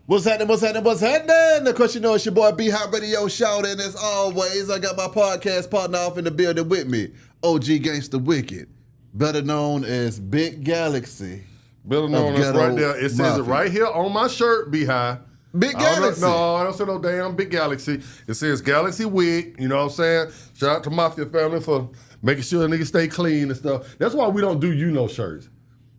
What's happening? What's happening? What's happening? Of course, you know it's your boy B-Hop Radio Shout, and as always, I got my podcast partner off in the building with me, OG Gangsta Wicked, better known as Big Galaxy. Better known as right there. It says it right here on my shirt, B-High. Big Galaxy. I don't say no damn Big Galaxy. It says Galaxy Wig. You know what I'm saying? Shout out to Mafia family for making sure niggas stay clean and stuff. That's why we don't do shirts.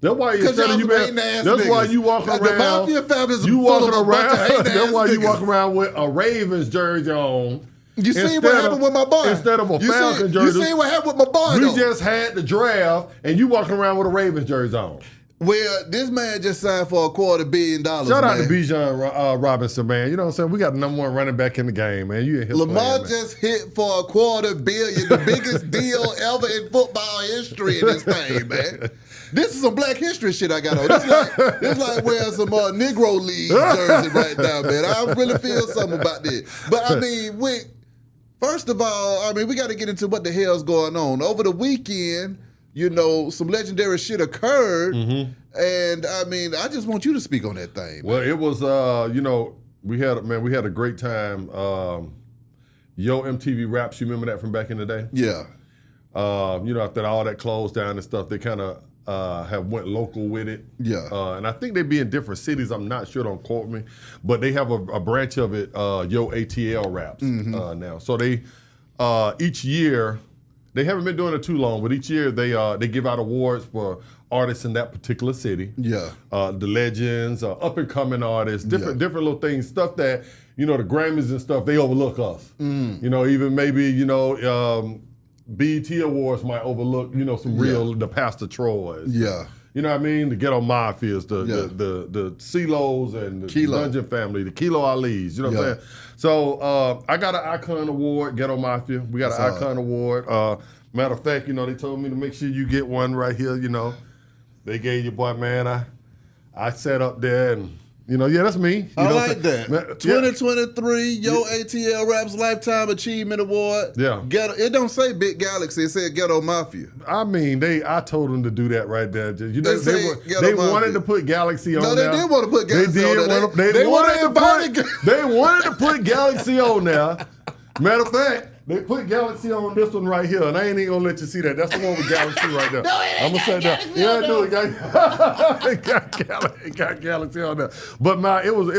That's why instead of you man, that's why you walk around. The Mafia family is you full walking of around. That's why you niggas. walk around with a Ravens jersey on. You see what happened with my boy? Instead of a Falcon jersey. You see what happened with my boy? We just had the draft, and you walking around with a Ravens jersey on. Well, this man just signed for $250 million. Shout out to Bijan Robinson, man. You know what I'm saying? We got the #1 running back in the game, man. You ain't Lamar just hit for $250 million, the biggest deal ever in football history in this thing, man. This is some Black History shit I got on. It's like wearing some Negro League jersey right now, man. I really feel something about this. But I mean, first of all, we got to get into what the hell's going on. Over the weekend, you know, some legendary shit occurred, and I just want you to speak on that thing. Well, it was, we had a great time. Yo MTV Raps, you remember that from back in the day? Yeah. After all that closed down and stuff, they kind of have went local with it. Yeah. And I think they be in different cities. I'm not sure. Don't quote me. But they have a branch of it, Yo ATL Raps now. So they each year. They haven't been doing it too long, but each year they give out awards for artists in that particular city. Yeah. The legends, up and coming artists, different little things, stuff that, the Grammys and stuff, they overlook us. Even maybe, BET Awards might overlook, some real, the Pastor Troys. Yeah. You know what I mean? The Ghetto Mafias, the CeeLos and the Dungeon Family, the Kilo Ali's, you know what I'm saying? So I got an Icon Award, Ghetto Mafia. We got an Icon Award. Matter of fact, they told me to make sure you get one right here, They gave you, boy, man, I sat up there and, that's me. I like that. 2023 Yo ATL Raps Lifetime Achievement Award. Yeah. It don't say Big Galaxy, it said Ghetto Mafia. I told them to do that right there. They wanted to put Galaxy on there. No, they did want to put Galaxy on there. They wanted to put Galaxy on there. Matter of fact, they put Galaxy on this one right here, and I ain't even gonna let you see that. That's the one with Galaxy right there. No, I'm gonna say that. Yeah, I know it got Galaxy on there. But man, it was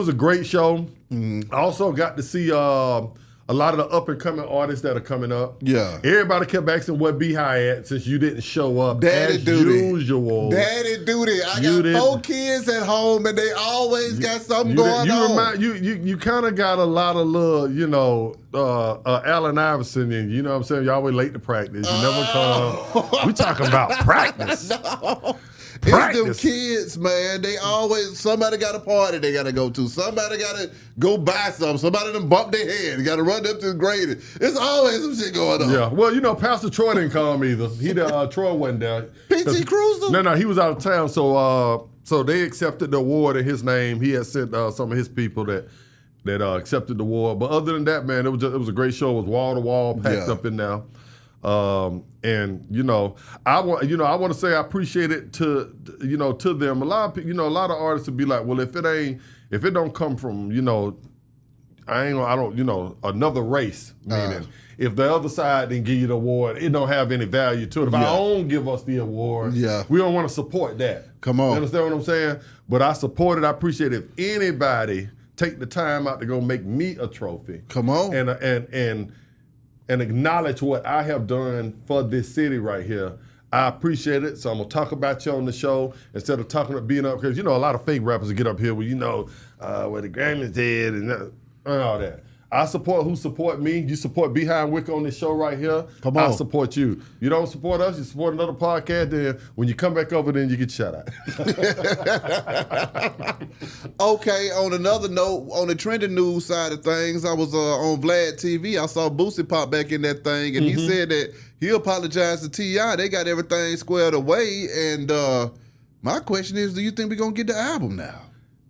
a great show. I also got to see a lot of the up and coming artists that are coming up. Yeah. Everybody kept asking what B-High at since you didn't show up. Daddy as duty. Usual. Daddy duty. I got 4 kids at home and they always got something going on. You kind of got a lot of little, Allen Iverson in you. You know what I'm saying? You always late to practice. You never come. We talking about practice. No. Practice. It's them kids, man. They always, somebody got a party they got to go to. Somebody got to go buy something. Somebody done bump their head. You got to run up to the grade. It's always some shit going on. Yeah. Well, Pastor Troy didn't come either. Troy wasn't there. P.T. Cruz? No, he was out of town. So they accepted the award in his name. He had sent some of his people that accepted the award. But other than that, man, it was a great show. It was wall to wall, packed up in there. And I want to say I appreciate it to them. A lot of artists would be like, well, if it don't come from another race, meaning if the other side didn't give you the award, it don't have any value to it. If our own give us the award, we don't want to support that. Come on, you understand what I'm saying? But I support it. I appreciate it. If anybody take the time out to go make me a trophy, come on, and acknowledge what I have done for this city right here. I appreciate it. So I'm going to talk about you on the show instead of being up, because a lot of fake rappers that get up here where where the Grammys did and all that. I support who support me. You support Behind Wick on this show right here. Come on. I support you. You don't support us, you support another podcast, then when you come back over, then you get shut out. Okay, on another note, on the trending news side of things, I was on Vlad TV. I saw Boosie pop back in that thing, and he said that he apologized to T.I. They got everything squared away, and my question is, do you think we're going to get the album now?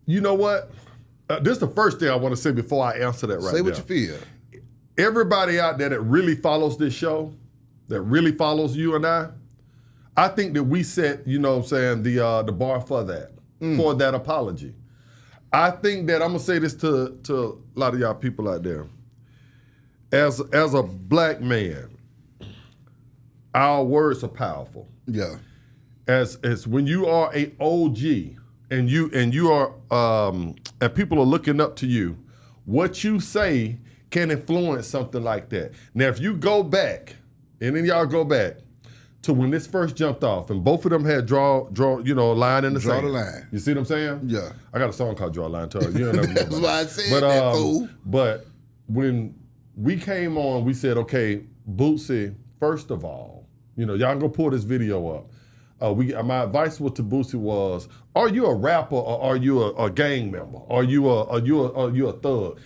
You know what? This is the first thing I want to say before I answer that right now. Say what you feel. Everybody out there that really follows this show, that really follows you and I think that we set, the bar for that, for that apology. I think that I'm gonna say this to a lot of y'all people out there. As a black man, our words are powerful. Yeah. As when you are a OG and you are and people are looking up to you, what you say can influence something like that. Now, if you go back, and then y'all go back to when this first jumped off, and both of them had draw, a line in the sand. Draw the line. You see what I'm saying? Yeah. I got a song called Draw a Line. You don't never know That's why I said that, fool. But when we came on, we said, okay, Boosie, first of all, y'all go pull this video up. My advice to Boosie was, are you a rapper or are you a gang member? Are you a thug?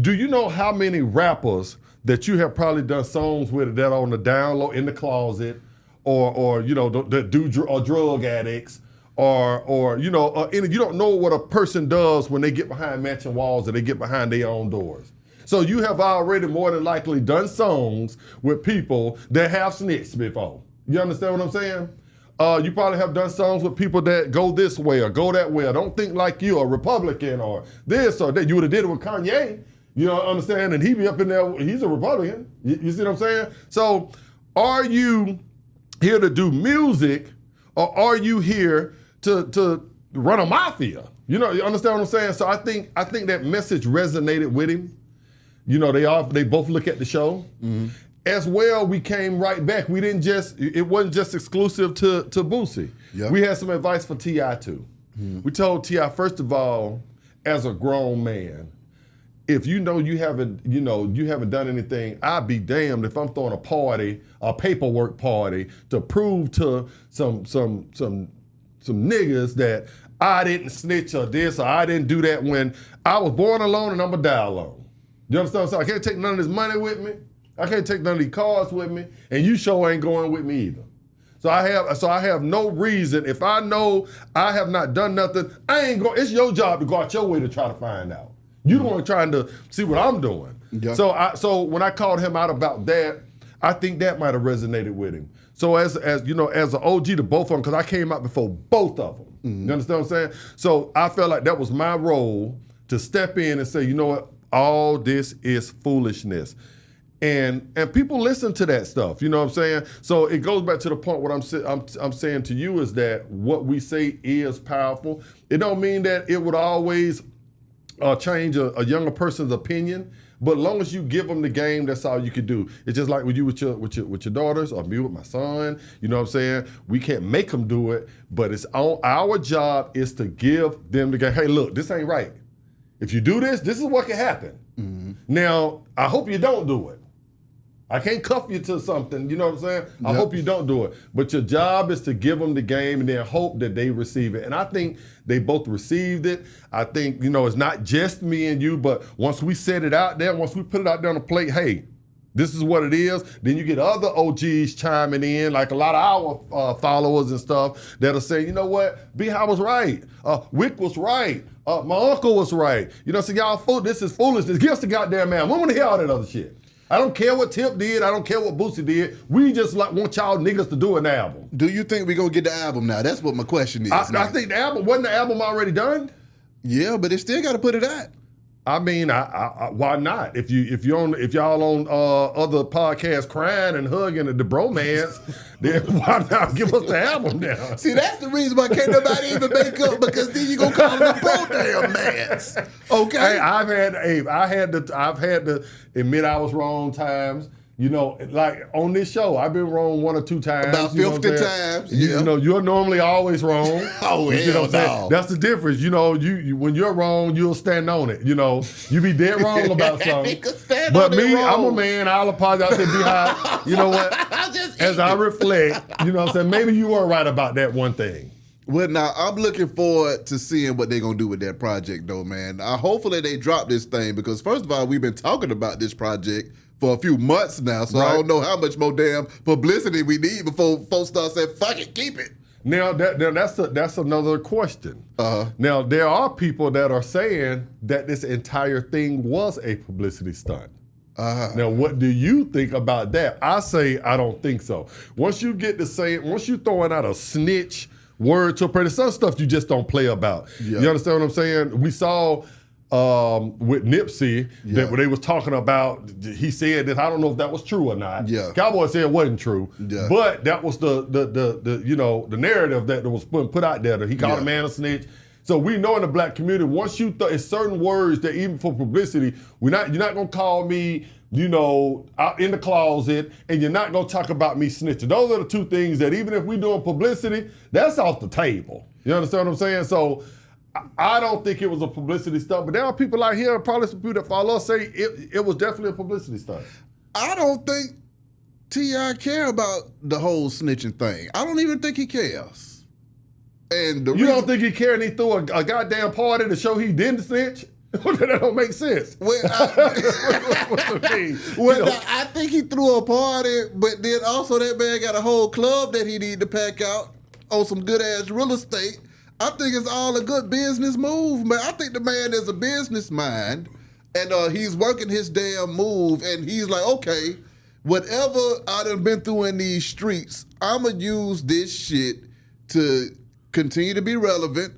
Do you know how many rappers that you have probably done songs with that are on the down low in the closet, or that do drug addicts, or you don't know what a person does when they get behind mansion walls or they get behind their own doors. So you have already more than likely done songs with people that have snitched before. You understand what I'm saying? You probably have done songs with people that go this way or go that way or don't think like you, or Republican or this or that. You would have did it with Kanye. You know, understand? And he be up in there, he's a Republican. You see what I'm saying? So are you here to do music, or are you here to run a mafia? You understand what I'm saying? So I think that message resonated with him. They both look at the show. Mm-hmm. As well, we came right back. It wasn't just exclusive to Boosie. Yep. We had some advice for T.I. too. Mm-hmm. We told T.I., first of all, as a grown man, if you haven't done anything, I'd be damned if I'm throwing a paperwork party to prove to some niggas that I didn't snitch or this or I didn't do that when I was born alone and I'm gonna die alone. You understand? So I can't take none of this money with me. I can't take none of these cars with me, and you sure ain't going with me either. So I have no reason. If I know I have not done nothing, I ain't going. It's your job to go out your way to try to find out. You the one trying to see what I'm doing. Yeah. So when I called him out about that, I think that might have resonated with him. So as an OG to both of them, because I came out before both of them. Mm-hmm. You understand what I'm saying? So I felt like that was my role to step in and say, you know what, all this is foolishness. And people listen to that stuff, you know what I'm saying? So it goes back to the point what I'm saying to you is that what we say is powerful. It don't mean that it would always change a younger person's opinion, but as long as you give them the game, that's all you can do. It's just like with you with your daughters, or me with my son. You know what I'm saying? We can't make them do it, but it's our job is to give them the game. Hey, look, this ain't right. If you do this is what can happen. Mm-hmm. Now, I hope you don't do it. I can't cuff you to something, you know what I'm saying? I hope you don't do it. But your job is to give them the game and then hope that they receive it. And I think they both received it. I think, it's not just me and you, but once we set it out there, once we put it out there on the plate, hey, this is what it is. Then you get other OGs chiming in, like a lot of our followers and stuff that are saying, you know what, B-How was right. Wick was right. My uncle was right. So y'all, this is foolishness. Give us the goddamn man. We want to hear all that other shit. I don't care what Tip did. I don't care what Boosie did. We just want y'all niggas to do an album. Do you think we're going to get the album now? That's what my question is. I think wasn't the album already done? Yeah, but they still got to put it out. I mean, why not? If y'all on other podcasts crying and hugging at the bromance, then why not give us the album now? See, that's the reason why can't nobody even make up, because then you gonna call them bro damn mans. Okay. Hey, I've had to admit I was wrong times. Like on this show, I've been wrong 1 or 2 times. About 50 times. Yeah. You're normally always wrong. Oh, hell no. That's the difference. You when you're wrong, you'll stand on it. You be dead wrong about something. But me, I'm a man. I'll apologize. I say, B-How, you know what? As I reflect, what I'm saying, maybe you were right about that one thing. Well, now, I'm looking forward to seeing what they're going to do with that project, though, man. Hopefully they drop this thing, because first of all, we've been talking about this project for a few months now, so right. I don't know how much more damn publicity we need before folks start saying, fuck it, keep it. Now, that's another question. Uh-huh. Now, there are people that are saying that this entire thing was a publicity stunt. Uh-huh. Now, what do you think about that? I say I don't think so. Once you throwing out a snitch word to a person. Some stuff you just don't play about. Yeah. You understand what I'm saying? We saw with Nipsey that when they was talking about, he said that, I don't know if that was true or not. Yeah. Cowboy said it wasn't true, but that was the you know, the narrative that was put out there, that he called a man a snitch. So we know in the black community, once you it's certain words that even for publicity, you're not gonna call me, you know, out in the closet, and you're not gonna talk about me snitching. Those are the two things that even if we doing publicity, that's off the table. You understand what I'm saying? So I don't think it was a publicity stunt, but there are people out here, probably some people that follow us, say it was definitely a publicity stunt. I don't think T.I. care about the whole snitching thing. I don't even think he cares. And you don't think he cared and he threw a goddamn party to show he didn't snitch? That don't make sense. Well, I think he threw a party, but then also that man got a whole club that he need to pack out on some good ass real estate. I think it's all a good business move, man. I think the man is a business mind, and he's working his damn move, and he's like, okay, whatever I done been through in these streets, I'ma use this shit to continue to be relevant,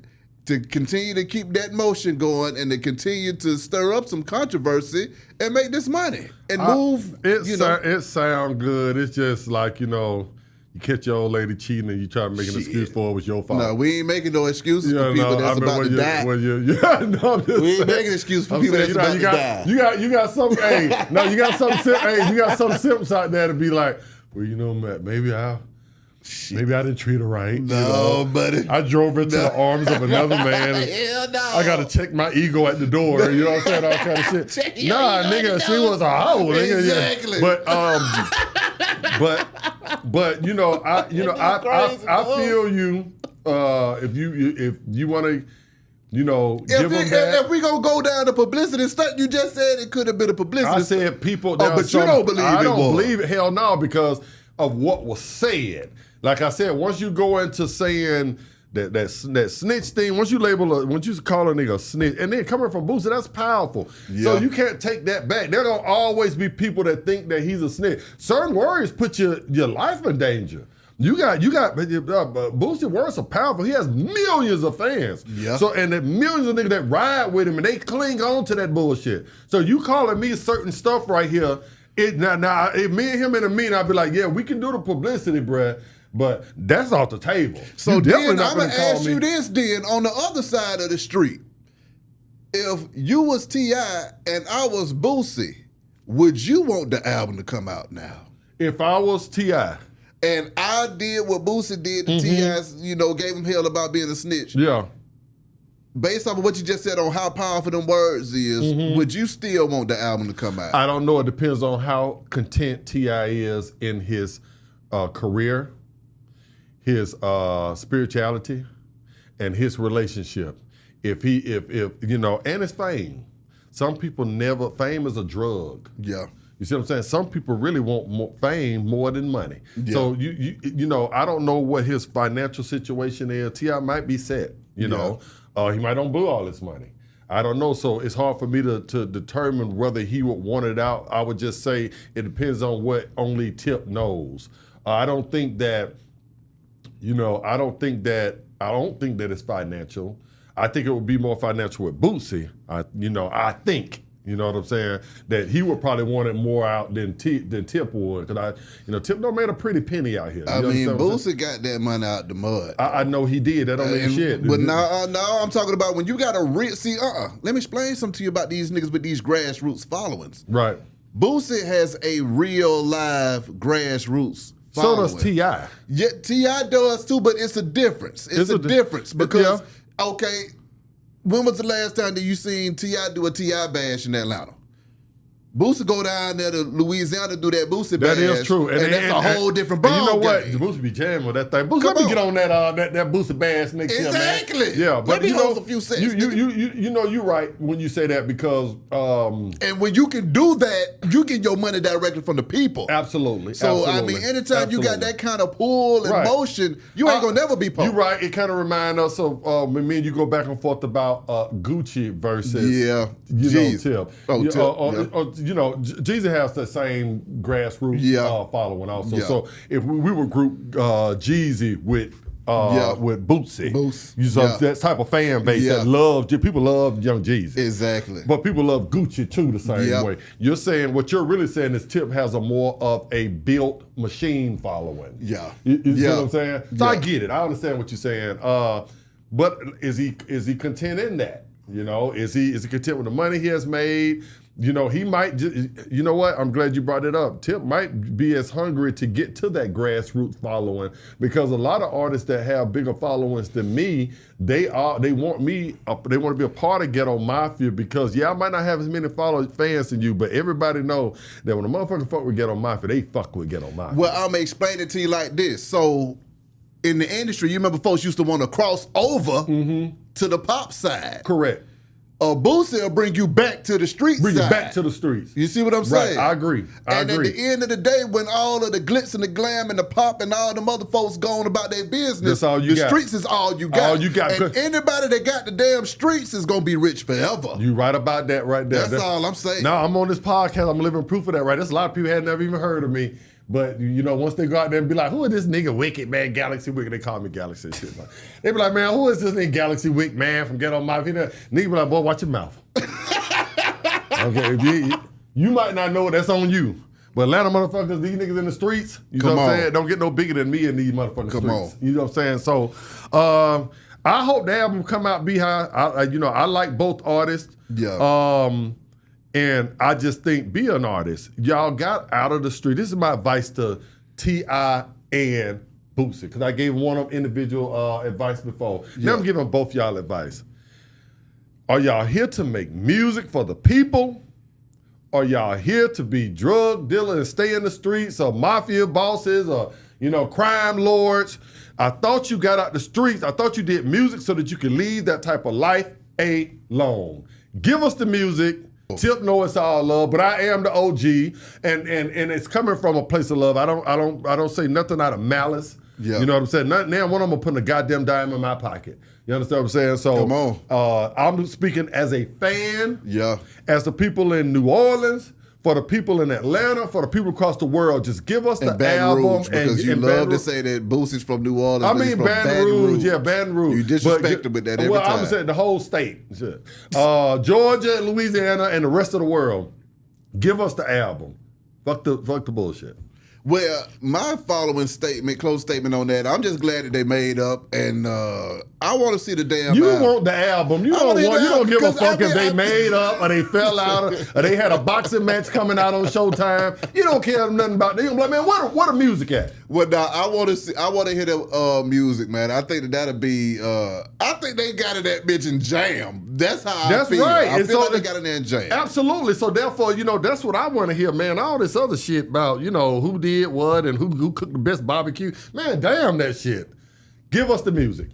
to continue to keep that motion going, and to continue to stir up some controversy and make this money and move. It sound good. It's just like, you know, you catch your old lady cheating and you try to make an excuse for it was your fault. No, we ain't making no excuses for people that's about to die. We ain't making excuses for people that's about to die. You got some. Hey, no, you got some simps out there to be like, well, you know, Matt, maybe I didn't treat her right. No, buddy. I drove her to the arms of another man. Hell no. I got to check my ego at the door. You know what I'm saying? All kind of shit. Nah, nigga, she was a hoe. Exactly. But you know, I feel you. If you want to, you know, give them that. If we gonna go down the publicity stuff, you just said it could have been a publicity. I said people. But you don't believe it. I don't believe it. Hell no, because of what was said. Like I said, once you go into saying that snitch thing, once you call a nigga a snitch, and then coming from Boosie, that's powerful. Yeah. So you can't take that back. There gonna always be people that think that he's a snitch. Certain words put your life in danger. You got Boosie words are powerful. He has millions of fans. Yeah. So and the millions of niggas that ride with him and they cling on to that bullshit. So you calling me certain stuff right here. If me and him in a meeting, I'd be like, yeah, we can do the publicity, bruh, but that's off the table. So then I'm going to ask you this then, on the other side of the street, if you was T.I. and I was Boosie, would you want the album to come out now? If I was T.I. and I did what Boosie did to T.I., you know, gave him hell about being a snitch. Yeah. Based off of what you just said on how powerful them words is, would you still want the album to come out? I don't know. It depends on how content T.I. is in his career, his spirituality, and his relationship. If you know, and his fame. Some people fame is a drug. Yeah. You see what I'm saying? Some people really want fame more than money. Yeah. So you know, I don't know what his financial situation is. T.I. might be set, you know. He might don't blew all his money. I don't know. So it's hard for me to determine whether he would want it out. I would just say it depends on what only Tip knows. I don't think that, you know, I don't think that it's financial. I think it would be more financial with Boosie. I think. You know what I'm saying? That he would probably want it more out than Tip would. Because Tip don't made a pretty penny out here. I mean, Boosie got that money out the mud. I know he did. That don't mean shit. But now I'm talking about when you got a let me explain something to you about these niggas with these grassroots followings. Right. Boosie has a real live grassroots following. So does T.I. Yeah, T.I. does too, but it's a difference. It's a difference because, okay, when was the last time that you seen T.I. do a T.I. bash in Atlanta? Boosie go down there to Louisiana to do that Boosie bash. That is true. And that's a whole different ball. You know what? Game. Boosie be jamming with that thing. Boosie, let me get on that Boosie bash next year, man. Exactly. Yeah, but let me hold a few sets. You know you're right when you say that because and when you can do that, you get your money directly from the people. Absolutely. So I mean, anytime you got that kind of pull and motion, you ain't gonna never be pulled. You're right. It kind of reminds us of when me and you go back and forth about Gucci versus Tip. Jeezy has the same grassroots following also. Yeah. So if we would group Jeezy with with Boosie. Boosie. That type of fan base that people love Young Jeezy. Exactly. But people love Gucci too the same way. You're saying, what you're really saying is Tip has a more of a built machine following. Yeah. You see what I'm saying? So I get it. I understand what you're saying. But is he content in that? You know, is he content with the money he has made? You know, he might just, you know what? I'm glad you brought it up. Tip might be as hungry to get to that grassroots following, because a lot of artists that have bigger followings than me, they want to be a part of Ghetto Mafia, because I might not have as many fans as you, but everybody know that when a motherfucker fuck with Ghetto Mafia, they fuck with Ghetto Mafia. Well, I'm gonna explain it to you like this. So in the industry, you remember folks used to want to cross over to the pop side. Correct. Boosie will bring you back to the street side. Bring you back to the streets. You see what I'm saying? Right, I agree. And at the end of the day, when all of the glitz and the glam and the pop and all the mother folks going about their business, that's all you got. The streets is all you got. All you got. And anybody that got the damn streets is going to be rich forever. You right about that right there. That's all I'm saying. Now, I'm on this podcast. I'm living proof of that, right? There's a lot of people had never even heard of me. But, you know, once they go out there and be like, who is this nigga Wicked, man, Galaxy Wicked? They call me Galaxy and shit. They be like, man, who is this nigga Galaxy Wicked, man, from Ghetto Mafia? Nigga be like, boy, watch your mouth. Okay, you might not know it, that's on you. But Atlanta motherfuckers, these niggas in the streets, you know what I'm saying? Don't get no bigger than me in these motherfucking streets. You know what I'm saying? So, I hope the album come out Beehive. I like both artists. Yeah. And I just think, be an artist. Y'all got out of the street. This is my advice to T.I. and Boosie, because I gave one of them individual advice before. Now I'm giving both y'all advice. Are y'all here to make music for the people? Are y'all here to be drug dealers and stay in the streets, or mafia bosses, or crime lords? I thought you got out the streets. I thought you did music so that you could leave that type of life alone. Give us the music. Tip know it's all love, but I am the OG, and it's coming from a place of love. I don't say nothing out of malice. Yeah. You know what I'm saying? Now one of them putting a goddamn dime in my pocket. You understand what I'm saying? So come on. I'm speaking as a fan. Yeah. As the people in New Orleans, for the people in Atlanta, for the people across the world, just give us the album. Rouge, because you love to say that Boosie's from New Orleans. I mean, Baton Rouge. Yeah, Baton Rouge. You disrespect them with that every time. I'm saying the whole state. Georgia, Louisiana, and the rest of the world. Give us the album. Fuck the bullshit. Well, my following close statement on that, I'm just glad that they made up, and I want to see the damn album. You want the album. You don't give a fuck if they made up, or they fell out, or they had a boxing match coming out on Showtime. You don't care nothing about that. You're like, man, where the music at? Well, now, I want to hear the music, man. I think that'll be, I think they got in that bitch and jam. That's how I feel. Right. I feel like they got in there and jam. Absolutely. So therefore, that's what I want to hear, man. All this other shit about, who did what and who cooked the best barbecue. Man, damn that shit. Give us the music.